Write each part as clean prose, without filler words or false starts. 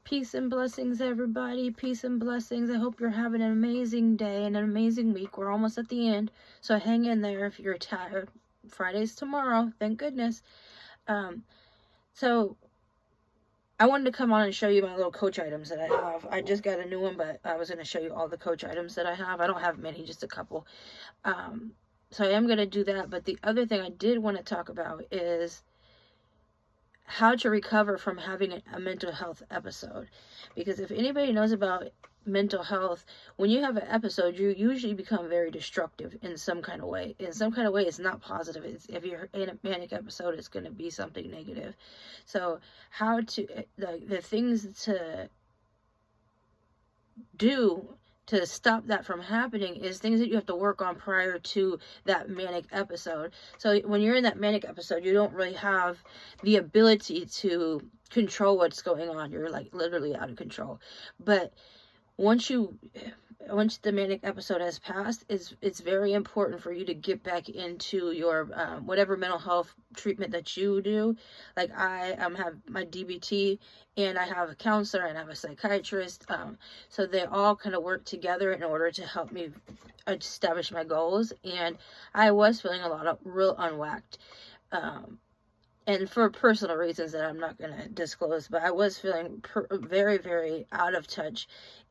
Peace and blessings, everybody. Peace and blessings. I hope you're having an amazing day and an amazing week. We're almost at the end, so hang in there if you're tired. Friday's tomorrow, thank goodness. So I wanted to come on and show you my little Coach items that I have. I just got a new one, but I was going to show you all the Coach items that I have. I don't have many, just a couple. So I am going to do that. But the other thing I did want to talk about is how to recover from having a mental health episode. Because if anybody knows about mental health, when you have an episode, you usually become very destructive in some kind of way. In some kind of way, it's not positive. If you're in a manic episode, it's going to be something negative. So how to, the things to do to stop that from happening is things that you have to work on prior to that manic episode. So when you're in that manic episode, you don't really have the ability to control what's going on. You're like literally out of control. But once the manic episode has passed, it's very important for you to get back into your whatever mental health treatment that you do. Like I have my DBT, and I have a counselor, and I have a psychiatrist. So they all kind of work together in order to help me establish my goals. And I was feeling a lot of real unwhacked. And for personal reasons that I'm not going to disclose, but I was feeling very, very out of touch.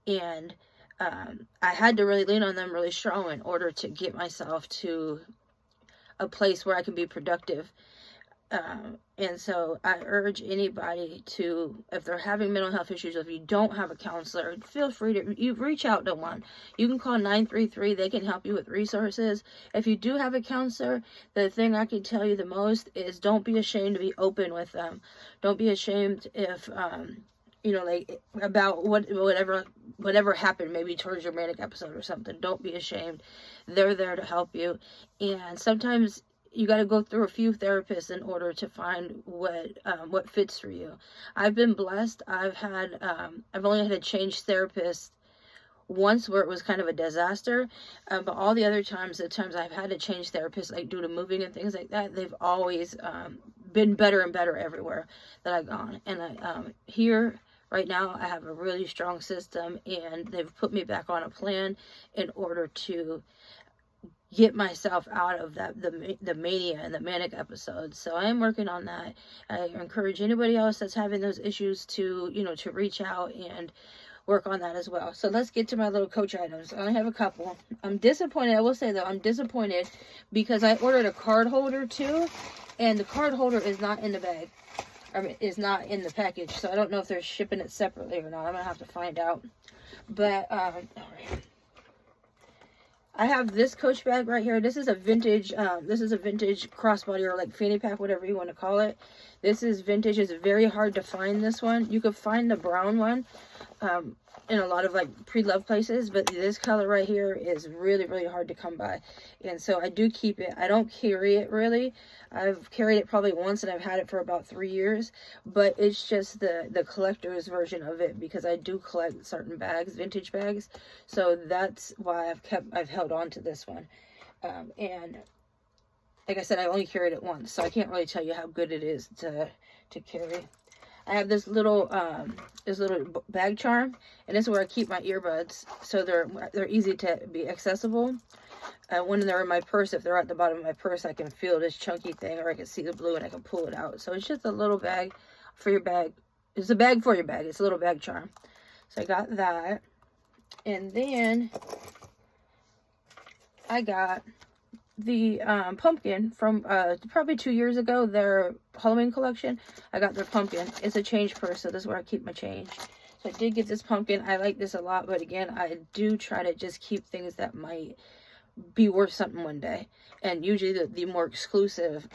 And I had to really lean on them really strong in order to get myself to a place where I can be productive. And so I urge anybody to, if they're having mental health issues, if you don't have a counselor, feel free to reach out to one. You can call 933. They can help you with resources. If you do have a counselor, the thing I can tell you the most is don't be ashamed to be open with them. Don't be ashamed if, like about whatever happened maybe towards your manic episode or something. Don't be ashamed. They're there to help you. And sometimes you got to go through a few therapists in order to find what fits for you. I've been blessed. I've only had to change therapists once where it was kind of a disaster, but all the other times, I've had to change therapists, like due to moving and things like that, they've always been better and better everywhere that I've gone. And here right now, I have a really strong system, and they've put me back on a plan in order to get myself out of the mania and the manic episodes. So I am working on that. I encourage anybody else that's having those issues to reach out and work on that as well. So let's get to my little Coach items. I only have a couple. I'm disappointed. I will say though, I'm disappointed because I ordered a card holder too, and the card holder is not in the bag. Is not in the package. So I don't know if they're shipping it separately or not. I'm gonna have to find out. But I have this Coach bag right here. This is a vintage crossbody, or like fanny pack, whatever you want to call it. This is vintage. It's very hard to find this one. You could find the brown one in a lot of like pre-loved places, but this color right here is really, really hard to come by. And so I do keep it. I don't carry it really. I've carried it probably once, and I've had it for about 3 years, but it's just the collector's version of it, because I do collect certain bags, vintage bags. So that's why I've held on to this one. And like I said, I only carried it once, so I can't really tell you how good it is to carry. I have this little bag charm, and this is where I keep my earbuds, so they're easy to be accessible. When they're in my purse, if they're at the bottom of my purse, I can feel this chunky thing, or I can see the blue and I can pull it out. So it's just a little bag for your bag. It's a bag for your bag. It's a little bag charm. So I got that, and then I got the pumpkin from probably 2 years ago, their Halloween collection. I got their pumpkin. It's a change purse, so this is where I keep my change. So I did get this pumpkin. I like this a lot, but again, I do try to just keep things that might be worth something one day. And usually the more exclusive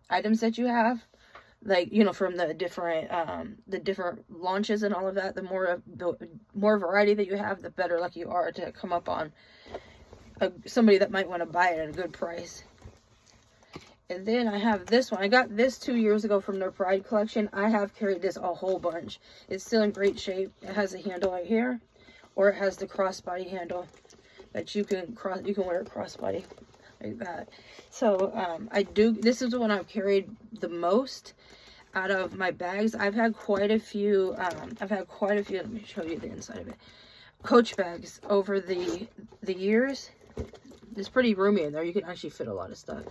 items that you have, like, from the different launches and all of that, the more variety that you have, the better lucky you are to come up on somebody that might want to buy it at a good price. And then I have this one. I got this 2 years ago from their Pride collection. I have carried this a whole bunch. It's still in great shape. It has a handle right here, or it has the crossbody handle that you can wear it crossbody like that. So this is the one I've carried the most. out of my bags. I've had quite a few, let me show you the inside of it, Coach bags over the years. It's pretty roomy in there. You can actually fit a lot of stuff.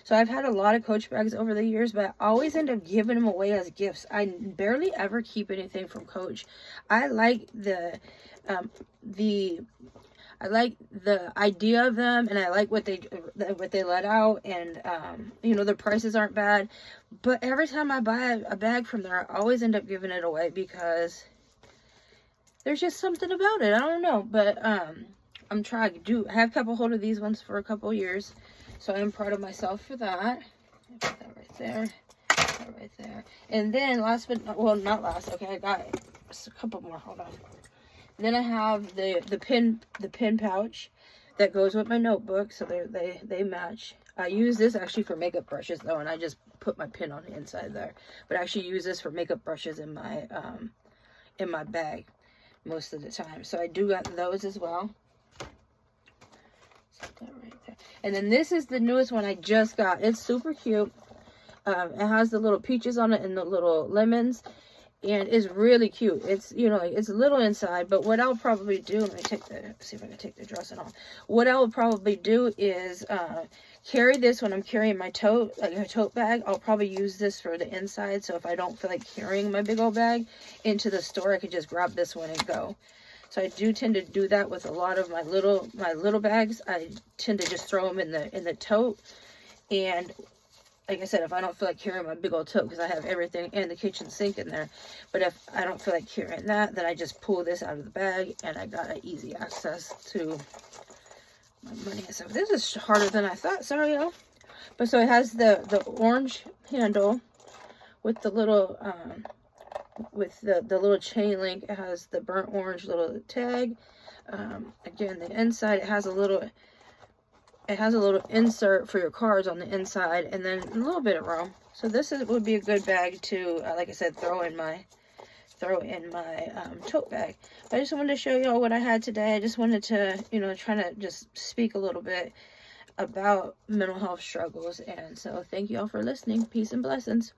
So I've had a lot of Coach bags over the years, but I always end up giving them away as gifts. I barely ever keep anything from Coach. I like the idea of them, and I like what they let out, and you know, the prices aren't bad. But every time I buy a bag from there, I always end up giving it away because there's just something about it. I don't know, but I'm trying to I have kept a hold of these ones for a couple years, so I'm proud of myself for that. Put that right there, that right there. And then last but not last, okay, I got a couple more. Hold on. Then I have the pin pouch that goes with my notebook, so they match. I use this actually for makeup brushes though, and I just put my pin on the inside there. But I actually use this for makeup brushes in my bag most of the time. So I do got those as well. Set that right there. And then this is the newest one I just got. It's super cute. It has the little peaches on it and the little lemons, and it's really cute. It's, you know, like, it's a little inside, but what I'll probably do, let me see if I can take the dressing off. What I will probably do is carry this when I'm carrying my tote, like a tote bag. I'll probably use this for the inside, so if I don't feel like carrying my big old bag into the store, I could just grab this one and go. So I do tend to do that with a lot of my little bags. I tend to just throw them in the tote. And like I said, if I don't feel like carrying my big old tote, because I have everything and the kitchen sink in there, but if I don't feel like carrying that, then I just pull this out of the bag, and I got easy access to my money and stuff. This is harder than I thought. Sorry, y'all. But so it has the orange handle with the little the little chain link. It has the burnt orange little tag. Again, the inside, it has a little insert for your cards on the inside, and then a little bit of room. So this would be a good bag to, like I said, throw in my tote bag. But I just wanted to show y'all what I had today. I just wanted to, you know, try to just speak a little bit about mental health struggles. And so thank you all for listening. Peace and blessings.